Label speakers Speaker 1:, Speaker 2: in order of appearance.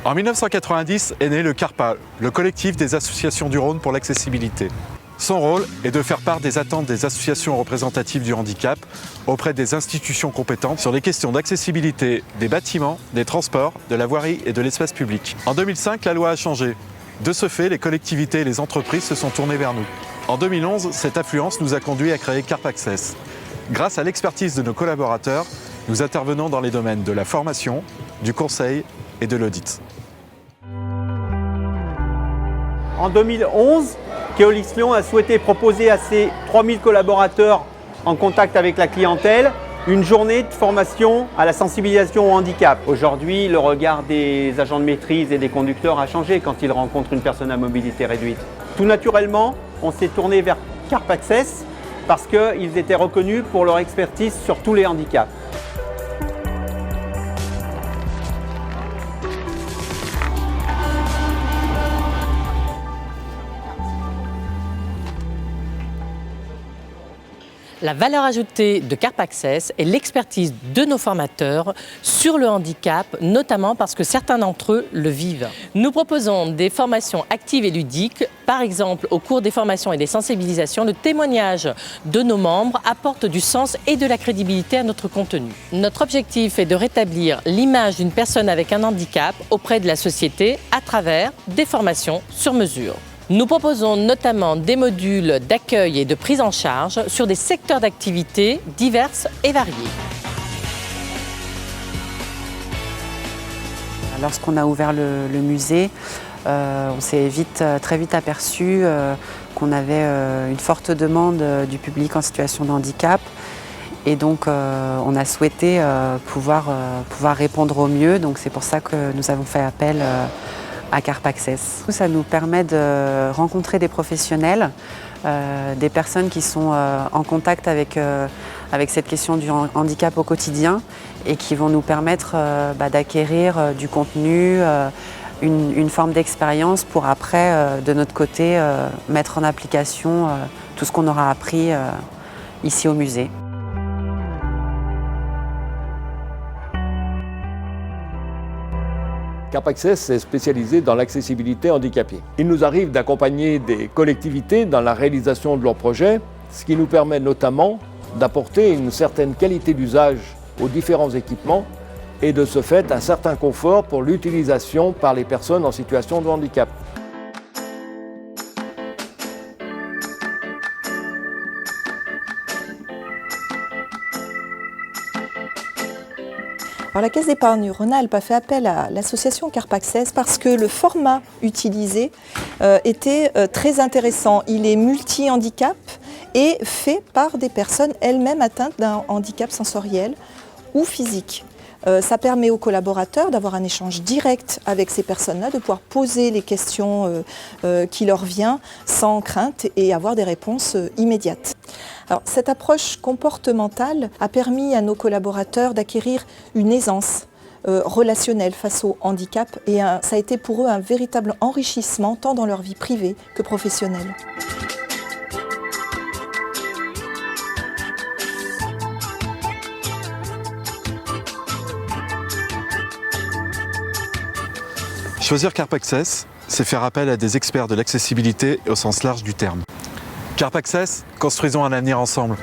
Speaker 1: En 1990 est né le CARPA, le collectif des associations du Rhône pour l'accessibilité. Son rôle est de faire part des attentes des associations représentatives du handicap auprès des institutions compétentes sur les questions d'accessibilité des bâtiments, des transports, de la voirie et de l'espace public. En 2005, la loi a changé. De ce fait, les collectivités et les entreprises se sont tournées vers nous. En 2011, cette affluence nous a conduit à créer CARPAccess. Grâce à l'expertise de nos collaborateurs, nous intervenons dans les domaines de la formation, du conseil et de l'audit.
Speaker 2: En 2011, Keolix Lyon a souhaité proposer à ses 3000 collaborateurs en contact avec la clientèle une journée de formation à la sensibilisation au handicap. Aujourd'hui, le regard des agents de maîtrise et des conducteurs a changé quand ils rencontrent une personne à mobilité réduite. Tout naturellement, on s'est tourné vers CARPAccess parce qu'ils étaient reconnus pour leur expertise sur tous les handicaps.
Speaker 3: La valeur ajoutée de CARPAccess est l'expertise de nos formateurs sur le handicap, notamment parce que certains d'entre eux le vivent. Nous proposons des formations actives et ludiques. Par exemple, au cours des formations et des sensibilisations, le témoignage de nos membres apporte du sens et de la crédibilité à notre contenu. Notre objectif est de rétablir l'image d'une personne avec un handicap auprès de la société à travers des formations sur mesure. Nous proposons notamment des modules d'accueil et de prise en charge sur des secteurs d'activité divers et variés.
Speaker 4: Lorsqu'on a ouvert le musée, on s'est très vite aperçu qu'on avait une forte demande du public en situation de handicap. Et donc on a souhaité pouvoir répondre au mieux. Donc c'est pour ça que nous avons fait appel à CARPAccess. Ça nous permet de rencontrer des professionnels, des personnes qui sont en contact avec cette question du handicap au quotidien et qui vont nous permettre d'acquérir du contenu, une forme d'expérience pour après, de notre côté, mettre en application tout ce qu'on aura appris ici au musée.
Speaker 5: CARPAccess est spécialisé dans l'accessibilité handicapée. Il nous arrive d'accompagner des collectivités dans la réalisation de leurs projets, ce qui nous permet notamment d'apporter une certaine qualité d'usage aux différents équipements et de ce fait un certain confort pour l'utilisation par les personnes en situation de handicap.
Speaker 6: Alors, la Caisse d'épargne Rhône-Alpes a fait appel à l'association CARPAccess parce que le format utilisé était très intéressant. Il est multi-handicap et fait par des personnes elles-mêmes atteintes d'un handicap sensoriel ou physique. Ça permet aux collaborateurs d'avoir un échange direct avec ces personnes-là, de pouvoir poser les questions qui leur viennent sans crainte et avoir des réponses immédiates. Alors, cette approche comportementale a permis à nos collaborateurs d'acquérir une aisance relationnelle face au handicap et ça a été pour eux un véritable enrichissement tant dans leur vie privée que professionnelle.
Speaker 1: Choisir CARPAccess, c'est faire appel à des experts de l'accessibilité au sens large du terme. CARPAccess, construisons un avenir ensemble.